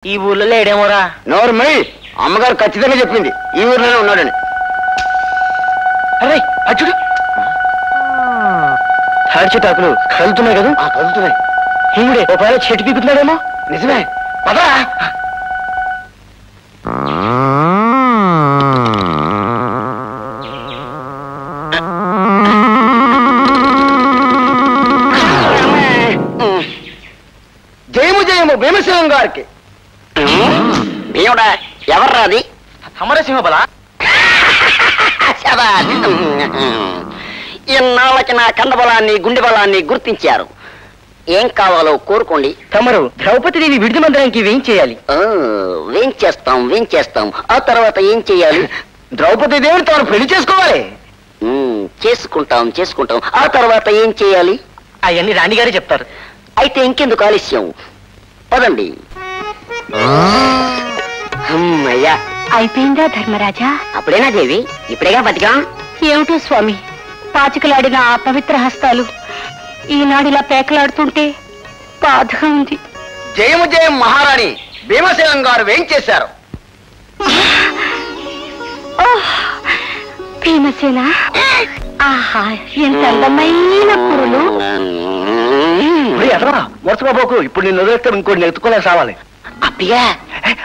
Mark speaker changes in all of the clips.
Speaker 1: ఈ ఊర్లో లేడేమోరా.
Speaker 2: నోరు మై, అమ్మగారు ఖచ్చితంగా చెప్పింది ఈ ఊర్లోనే ఉన్నాడని.
Speaker 1: అరే అచ్చుడు, తాడి చెట్టు ఆకులు కదులుతున్నాయి కదా.
Speaker 2: కదులుతున్నాయి.
Speaker 1: ఈవిడే ఓ పైన చెట్టు పీకుతున్నాడేమో.
Speaker 2: నిజమే, పదరా. జయము జయము భీమసేనం గారికి. భీముడా, ఎవర్రా అది?
Speaker 1: సమరసింహ బల.
Speaker 2: ఇన్నాళ్ళకి నా కండబలాన్ని గుండె బలాన్ని గుర్తించారు. ఏం కావాలో కోరుకోండి.
Speaker 1: తమరు ద్రౌపదిదేవి విడుదల మందిరానికి వేం చేయాలి.
Speaker 2: వేంచేస్తాం. ఆ తర్వాత ఏం చేయాలి? ద్రౌపదిదేవిని తాను పెళ్లి చేసుకోవాలి. చేసుకుంటాం. ఆ తర్వాత ఏం చేయాలి?
Speaker 1: అవన్నీ రాణిగారే చెప్తారు.
Speaker 2: అయితే ఇంకెందుకు ఆలస్యం, పదండి. అమ్మయ్యా,
Speaker 3: అయిపోయిందా ధర్మరాజా?
Speaker 2: అప్పుడేనా దేవి? ఇప్పుడేగా బతికా.
Speaker 3: ఏమిటో స్వామి, పాచికలాడిన ఆ పవిత్ర హస్తాలు ఈనాడిలా పేకలాడుతుంటే బాధగా ఉంది.
Speaker 2: జయము జయం మహారాణి భీమసేనం గారు వేయించేశారు.
Speaker 3: భీమసేన, ఆహా ఎంత అందమైన కురులు.
Speaker 1: మొరసబాబోకు, ఇప్పుడు నేను వదిలేస్తే ఇంకోటి నెత్తుకోలే సావాలి.
Speaker 2: అప్పిగా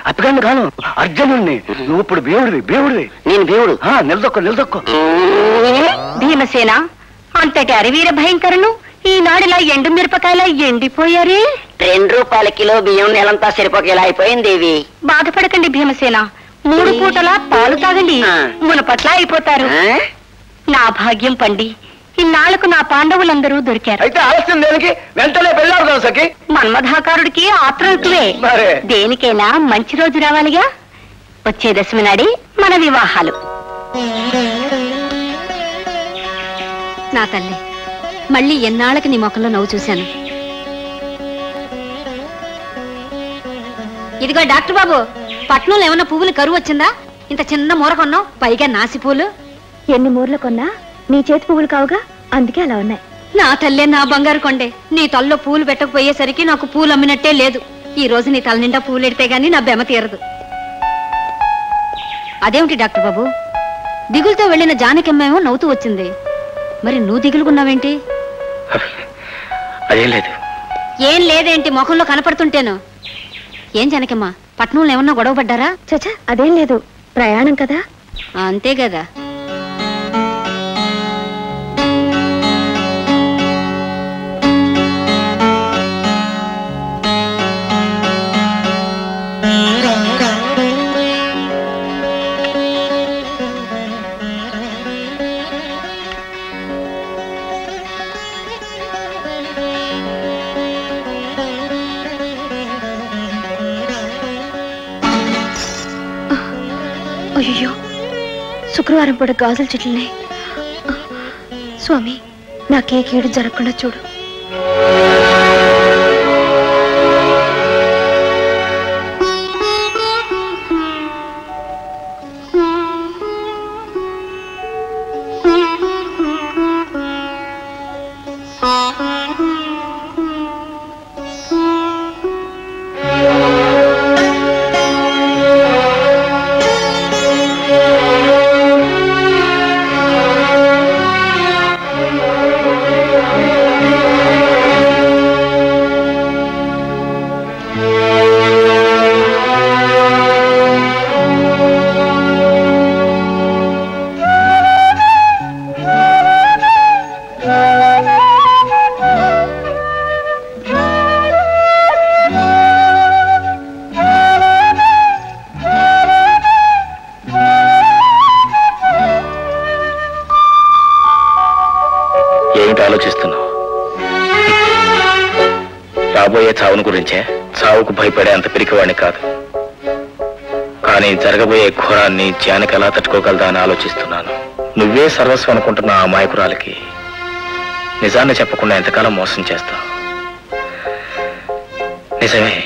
Speaker 1: అప్పగాన్ని కాను, అర్జునుడిని. నువ్వు ఇప్పుడు భీముడివి.
Speaker 2: నేను భీముడు.
Speaker 1: నిలదొక్కో.
Speaker 3: భీమసేన, అంతటి అరివీర భయంకరులు ఈనాడిలా ఎండు మిరపకాయలా ఎండిపోయారే.
Speaker 2: 2 రూపాయల కిలో బియ్యం నెలంతా సరిపోకేలా అయిపోయింది దేవి.
Speaker 3: బాధపడకండి భీమసేన, 3 పూటలా పాలు తాగండి, మునపట్ల అయిపోతారు. నా భాగ్యం పండి ఇన్నాళ్లకు నా పాండవులందరూ దొరికారు.
Speaker 1: అయితే ఆలస్యం దేనికి? వెంటనే పెళ్ళాడు సఖి.
Speaker 3: మన్మధాకారుడికి ఆత్రంకువే. దేనికైనా మంచి రోజు రావాలిగా. వచ్చే దశమి నాడి మన వివాహాలు. నా తల్లి, మళ్ళీ ఎన్నాళ్ళకి నీ మొక్కల్లో నవ్వు చూశాను. ఇదిగో డాక్టర్ బాబు, పట్నంలో ఏమన్నా పువ్వులు కరువు వచ్చిందా? ఇంత చిన్న మూర కొన్నావు, పైగా నాసి పూలు.
Speaker 4: ఎన్ని మూరలు కొన్నా నీ చేతి పువ్వులు కావుగా, అందుకే అలా ఉన్నాయి.
Speaker 3: నా తల్లే నా బంగారు కొండే, నీ తల్లో పూలు పెట్టకపోయేసరికి నాకు పూలు అమ్మినట్టే లేదు. ఈ రోజు నీ తల నిండా పూలు ఎడితే గానీ నా బెమ తీరదు. అదేమిటి డాక్టర్ బాబు, దిగులతో వెళ్లిన జానకమ్మేమో నవ్వుతూ వచ్చింది, మరి నువ్వు దిగులుకున్నావేంటి? ఏం లేదేంటి ముఖంలో కనపడుతుంటేను? ఏం జానకమ్మ, పట్నంలో ఏమన్నా గొడవ పడ్డారా?
Speaker 4: చచ్చా, అదేం లేదు, ప్రయాణం కదా.
Speaker 3: అంతే కదా.
Speaker 4: అయ్యో, శుక్రవారం పూట గాజుల చెట్లున్నాయి. స్వామి, నాకే కీడు జరగకుండా చూడు.
Speaker 5: రాబోయే చావును గురించే. చావుకు భయపడే అంత పిరికివాడిని కాదు, కానీ జరగబోయే ఘోరాన్ని జానకి ఎలా తట్టుకోగలదా అని ఆలోచిస్తున్నాను. నువ్వే సర్వస్వం అనుకుంటున్న ఆ అమాయకురాలికి నిజాన్ని చెప్పకుండా ఎంతకాలం మోసం చేస్తావు? నిజమే,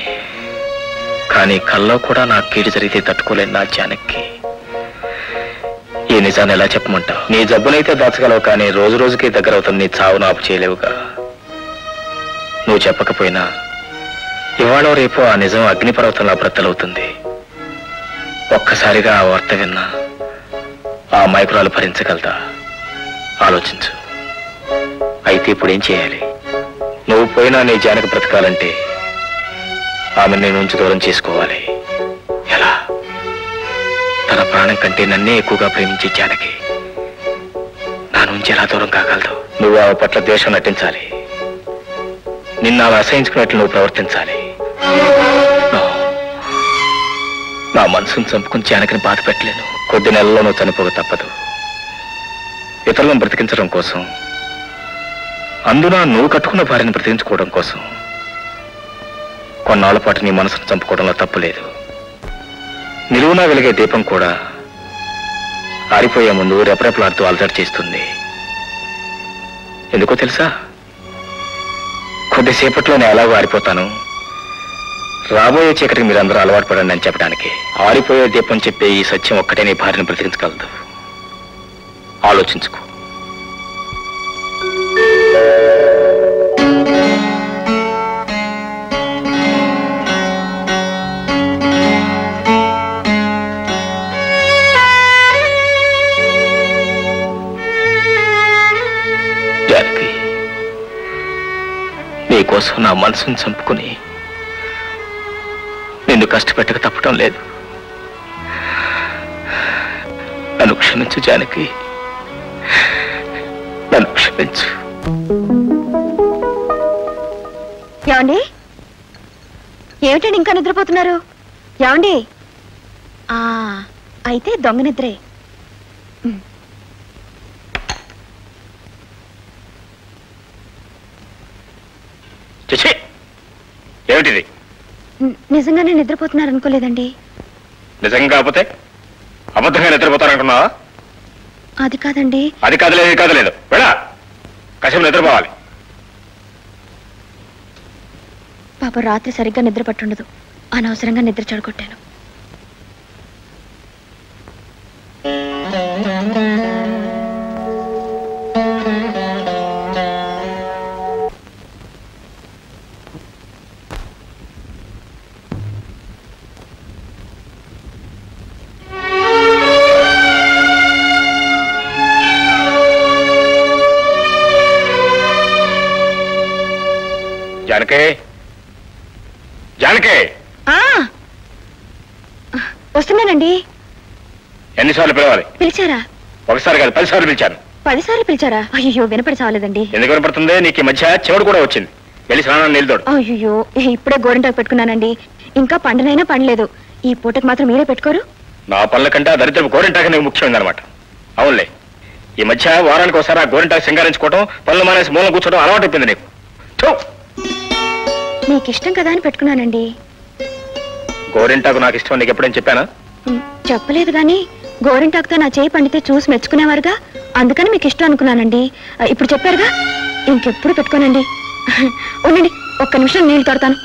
Speaker 5: కానీ కల్లో కూడా నా కీడు జరిగితే తట్టుకోలేని నా జానకి ఈ నిజాన్ని ఎలా చెప్పమంటావు? నీ జబ్బునైతే దాచగలవు, కానీ రోజు రోజుకి దగ్గర అవుతుంది నీ చావును ఆపు చేయలేవుగా. నువ్వు చెప్పకపోయినా ఇవాళ రేపు ఆ నిజం అగ్నిపర్వతంలా బ్రద్దలవుతుంది. ఒక్కసారిగా ఆ వార్త విన్నా ఆ మైకురాలు భరించగలదా? ఆలోచించు. అయితే ఇప్పుడు ఏం చేయాలి? నువ్వు పోయినా నీ జానకి బ్రతకాలంటే ఆమె నీ నుంచి దూరం చేసుకోవాలి. ఎలా? తన ప్రాణం కంటే నన్నే ఎక్కువగా ప్రేమించే జానకి నా నుంచి ఎలా దూరం కాగలదు? నువ్వు ఆమె పట్ల ద్వేషం నటించాలి. నిన్ను ఆమె అసహించుకున్నట్లు నువ్వు ప్రవర్తించాలి. నా మనసును చంపుకుని జానకిని బాధ పెట్టలేను. కొద్ది నెలల్లో నువ్వు చనిపోక తప్పదు. ఇతరులను బ్రతికించడం కోసం, అందున నువ్వు కట్టుకున్న భార్యను బ్రతికించుకోవడం కోసం కొన్నాళ్ల పాటు నీ మనసును చంపుకోవడంలో తప్పు లేదు. నిలువునా వెలిగే దీపం కూడా ఆరిపోయే ముందు రెపరెపలాడుతూ అలజడి చేస్తుంది. ఎందుకో తెలుసా? కొద్దిసేపట్లో నేను ఎలాగో ఆరిపోతాను, రాబోయే చీకటికి మీరందరూ అలవాటు పడండి అని చెప్పడానికి. ఆరిపోయే దీపం చెప్పే ఈ సత్యం ఒక్కటే నీ భార్యను బ్రతికించగలదు. ఆలోచించుకో. జానకి, నీకోసం నా మనసును చంపుకుని నిన్ను కష్టపెట్టక తప్పటం లేదు. నన్ను క్షమించు జానకి, నన్ను క్షమించు.
Speaker 4: ఏమండి? ఏమిటండి ఇంకా నిద్రపోతున్నారు? ఏమండి? అయితే దొంగ నిద్రే.
Speaker 5: ఏమిటిది?
Speaker 4: నిజంగానే నిద్రపోతున్నారు అనుకోలేదండి.
Speaker 5: నిజంగా కాకపోతే అబద్ధంగా నిద్రపోతారనుకున్నావా?
Speaker 4: అది కాదండి.
Speaker 5: అది కాదులేదు, ఇది కాదులేదు. వెళ్ళా కష్టం నిద్రపోవాలి.
Speaker 4: పాప రాత్రి సరిగ్గా నిద్ర పట్టుండదు. అనవసరంగా నిద్ర చెడగొట్టాను.
Speaker 5: జానకి, జానకి,
Speaker 4: వస్తున్నానండి.
Speaker 5: ఎన్నిసార్లు పిలవాలి?
Speaker 4: పిలిచారా?
Speaker 5: ఒకసారి కాదు, 10 సార్లు పిలిచాను.
Speaker 4: 10 సార్లు పిలిచారా? అయ్యో, వినపడి చాలేదండి.
Speaker 5: ఎందుకు వినపడుతుంది? నీకు ఈ మధ్య చెవుడు కూడా వచ్చింది. వెళ్ళి స్నానం నిలదోడు.
Speaker 4: అయ్యో, ఇప్పుడే గోరింటాకు పెట్టుకున్నానండి. ఇంకా పండునైనా పండలేదు. ఈ పూటకు మాత్రం మీరే పెట్టుకోరు?
Speaker 5: నా పనుల కంటే ఆ దరిద్రపు గోరింటాకు నీకు ముఖ్యమైందనమాట. అవునులే, ఈ మధ్య వారానికి ఒకసారి ఆ గోరింటాకు సింగారించుకోవడం, పనులు మానేసి మూలం కూర్చోవడం అలవాటు అయిపోయింది నీకు.
Speaker 4: మీకు ఇష్టం కదా అని పెట్టుకున్నానండి.
Speaker 5: గోరింటాకు నాకు ఇష్టం నీకు ఎప్పుడేం చెప్పానా?
Speaker 4: చెప్పలేదు గాని గోరింటాకుతో నా చేయి పండితే చూసి మెచ్చుకునేవారుగా, అందుకని మీకు ఇష్టం అనుకున్నానండి. ఇప్పుడు చెప్పారుగా, ఇంకెప్పుడు పెట్టుకోనండి. ఉండండి, ఒక్క నిమిషం నీళ్ళు తోడతాను.